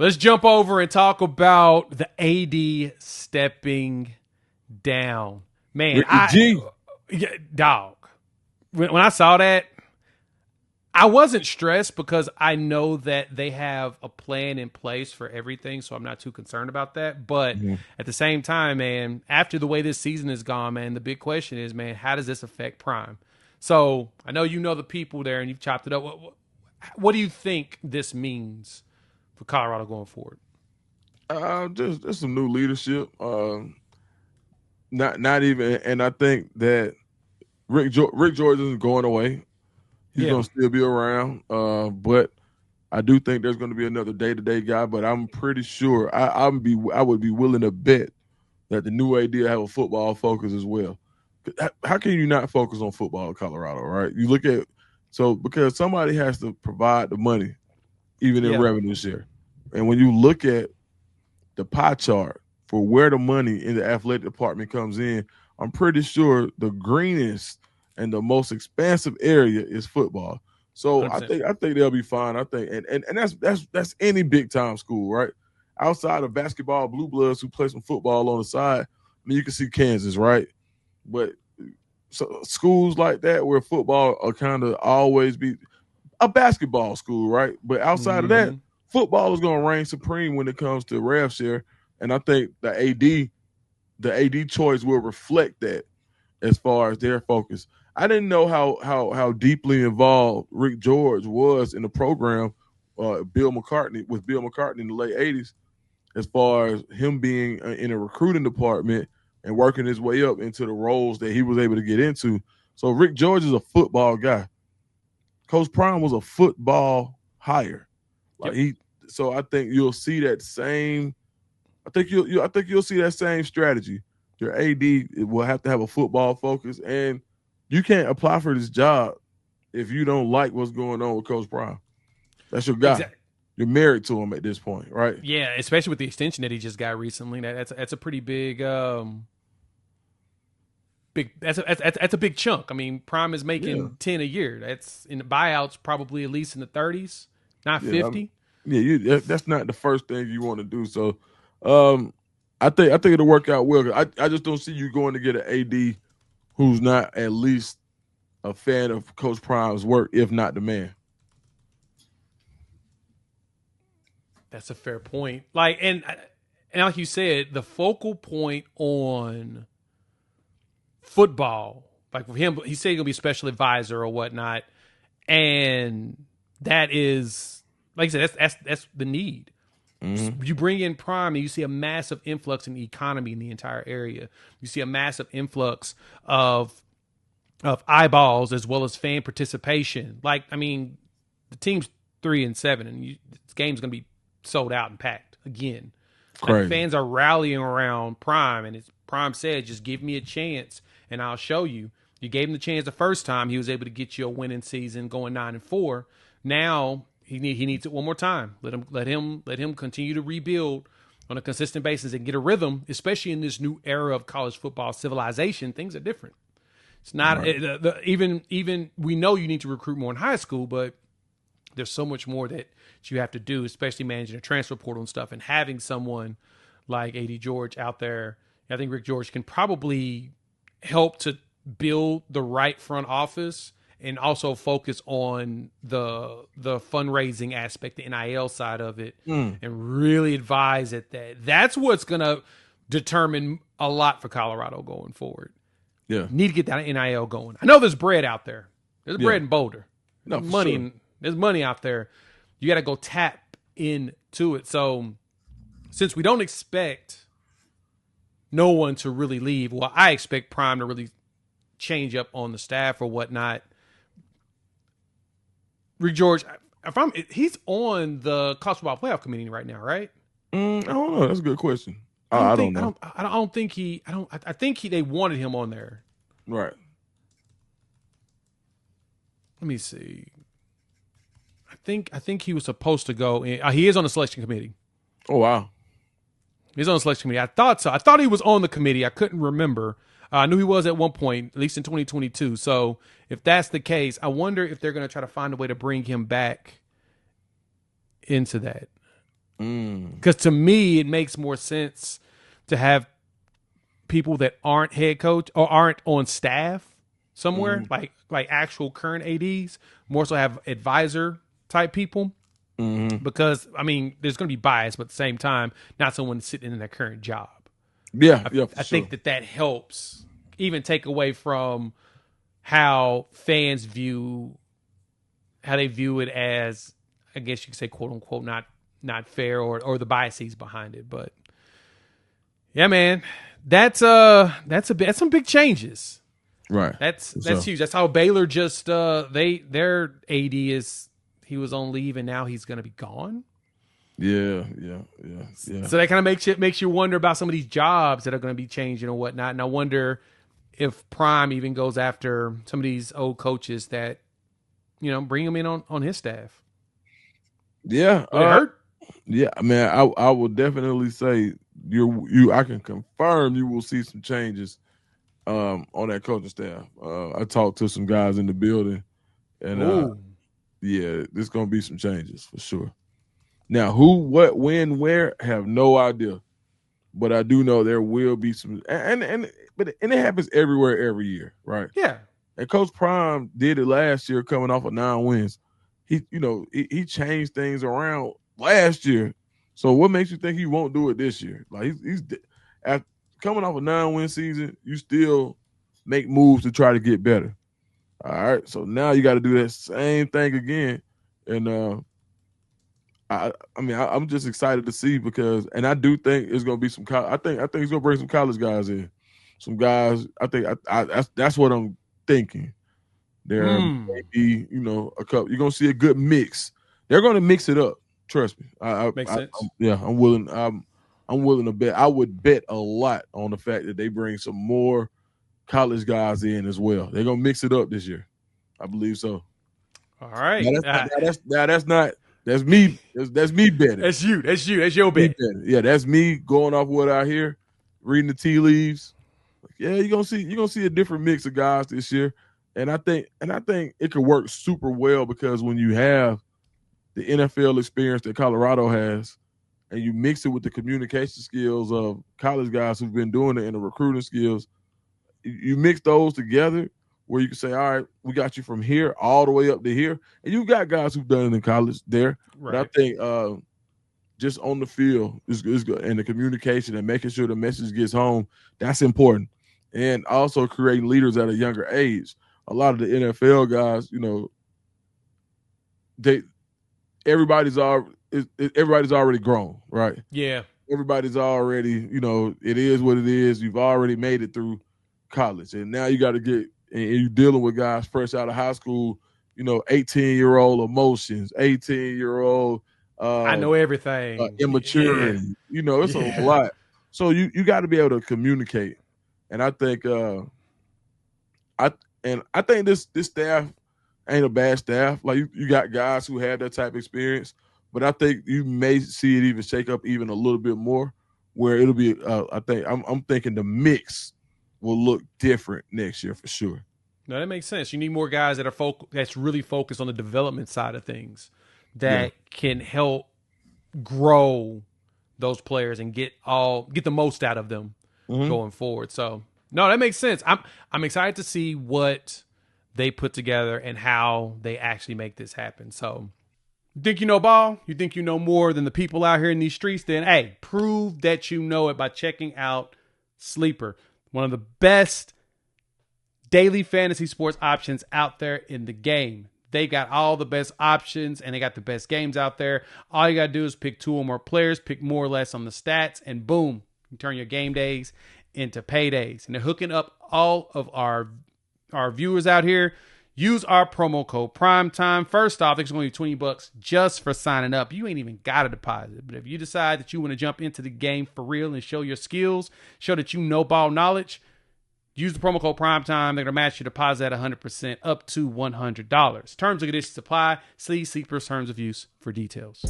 Let's jump over and talk about the AD stepping down. Man, Ricky G. dog. When I saw that, I wasn't stressed because I know that they have a plan in place for everything, so I'm not too concerned about that. But at the same time, man, after the way this season has gone, man, the big question is, man, how does this affect Prime? So I know you know the people there and you've chopped it up. What do you think this means for Colorado going forward? Just some new leadership. Not even, and I think that Rick George isn't going away. He's going to still be around, but I do think there's going to be another day-to-day guy. But I'm pretty sure I would be willing to bet that the new AD will have a football focus as well. How can you not focus on football in Colorado, right? You look at because somebody has to provide the money, even in revenue share. And when you look at the pie chart for where the money in the athletic department comes in, I'm pretty sure the greenest and the most expansive area is football. So 100%. I think they'll be fine. I think and that's any big time school, right? Outside of basketball, blue bloods who play some football on the side. I mean, you can see Kansas, right? But so schools like that where football will kind of always be a basketball school, right? But outside of that, football is going to reign supreme when it comes to rev share. And I think the AD choice will reflect that as far as their focus. I didn't know how deeply involved Rick George was in the program, Bill McCartney in the late 80s, as far as him being in a recruiting department and working his way up into the roles that he was able to get into. So Rick George is a football guy. Coach Prime was a football hire. So I think you'll see that same. I think you'll see that same strategy. Your AD will have to have a football focus, and you can't apply for this job if you don't like what's going on with Coach Prime. That's your guy. Exactly. You're married to him at this point, right? Yeah, especially with the extension that he just got recently. That's a pretty big, that's a big chunk. I mean, Prime is making 10 a year. That's in the buyouts, probably at least in the 30s, not 50. That's not the first thing you want to do. So, I think it'll work out well. I just don't see you going to get an AD who's not at least a fan of Coach Prime's work, if not the man. That's a fair point. And like you said, the focal point on football, like for him, he said he's gonna be a special advisor or whatnot, and that is, like I said, that's the need. Mm-hmm. You bring in Prime and you see a massive influx in the economy in the entire area. You see a massive influx of eyeballs as well as fan participation. Like, I mean, the team's 3-7, and this game's gonna be sold out and packed again. Like, fans are rallying around Prime, and Prime said, just give me a chance and I'll show you. You gave him the chance the first time. He was able to get you a winning season going 9-4. Now he needs it one more time. Let him continue to rebuild on a consistent basis and get a rhythm, especially in this new era of college football civilization. Things are different. It's not even we know you need to recruit more in high school, but there's so much more that you have to do, especially managing a transfer portal and stuff, and having someone like AD George out there. I think Rick George can probably help to build the right front office and also focus on the fundraising aspect, the NIL side of it, and really advise at that. That's what's going to determine a lot for Colorado going forward. Yeah. Need to get that NIL going. I know there's bread out there. There's bread in Boulder. No, there's money out there. You got to go tap into it. So since we don't expect no one to really leave, well, I expect Prime to really change up on the staff or whatnot. Rick George, he's on the college football playoff committee right now, right? I don't know. That's a good question. I don't know. I think they wanted him on there. Right. Let me see. I think he was supposed to go in. He is on the selection committee. Oh, wow. He's on the selection committee. I thought so. I thought he was on the committee. I couldn't remember. I knew he was at one point, at least in 2022. So if that's the case, I wonder if they're going to try to find a way to bring him back into that. Because to me, it makes more sense to have people that aren't head coach or aren't on staff somewhere, like actual current ADs, more so have advisor type people. Because, I mean, there's going to be bias, but at the same time, not someone sitting in their current job. I think that helps even take away from how fans view it as, I guess you could say, quote unquote, not fair or the biases behind it. But yeah, man, that's some big changes. Right. That's huge. That's how Baylor just their AD he was on leave and now he's going to be gone. Yeah. So that kind of makes you wonder about some of these jobs that are going to be changing and whatnot. And I wonder if Prime even goes after some of these old coaches that, bring them in on his staff. Yeah. Would it hurt? Yeah, man, I would definitely say I can confirm you will see some changes on that coaching staff. I talked to some guys in the building, and yeah, there's gonna be some changes for sure. Now, who, what, when, where, have no idea, but I do know there will be some, and it happens everywhere every year, right? Yeah. And Coach Prime did it last year, coming off of 9 wins. He changed things around last year. So what makes you think he won't do it this year? Like he's after coming off a 9-win season, you still make moves to try to get better. All right, so now you got to do that same thing again, and I'm just excited to see because, and I do think it's gonna be some. I think he's gonna bring some college guys in, some guys. I think that's what I'm thinking. There may be, a couple. You're gonna see a good mix. They're gonna mix it up. Trust me. Makes sense. I'm willing. I'm willing to bet. I would bet a lot on the fact that they bring some more college guys in as well. They're gonna mix it up this year. I believe so. All right. That's me. That's me betting. That's you. That's your bet. Yeah, that's me going off what I hear, reading the tea leaves. Yeah, you're gonna see a different mix of guys this year. And I think it could work super well because when you have the NFL experience that Colorado has, and you mix it with the communication skills of college guys who've been doing it and the recruiting skills, you mix those together where you can say, all right, we got you from here all the way up to here. And you've got guys who've done it in college there. Right. But I think just on the field is good. And the communication and making sure the message gets home, that's important. And also creating leaders at a younger age. A lot of the NFL guys, everybody's already grown, right? Yeah. Everybody's already, it is what it is. You've already made it through college. And now you got to get, and you're dealing with guys fresh out of high school, 18-year-old emotions, 18-year-old. I know everything. Immaturity. Yeah. It's a lot. So you got to be able to communicate. And I think I think this staff ain't a bad staff. Like you got guys who have that type of experience, but I think you may see it even shake up even a little bit more, where it'll be. I'm thinking the mix will look different next year for sure. No, that makes sense. You need more guys that are that's really focused on the development side of things that can help grow those players and get the most out of them going forward. So no, that makes sense. I'm excited to see what they put together and how they actually make this happen. So you think you know ball? You think you know more than the people out here in these streets? Then hey, prove that you know it by checking out Sleeper, one of the best daily fantasy sports options out there in the game. They got all the best options and they got the best games out there. All you got to do is pick 2 or more players, pick more or less on the stats, and boom, you turn your game days into paydays. And they're hooking up all of our viewers out here. Use our promo code PRIMETIME. First off, it's going to be $20 just for signing up. You ain't even got to deposit. But if you decide that you want to jump into the game for real and show your skills, show that you know ball knowledge, use the promo code PRIMETIME. They're going to match your deposit at 100% up to $100. Terms and conditions apply. See Sleeper's terms of use for details.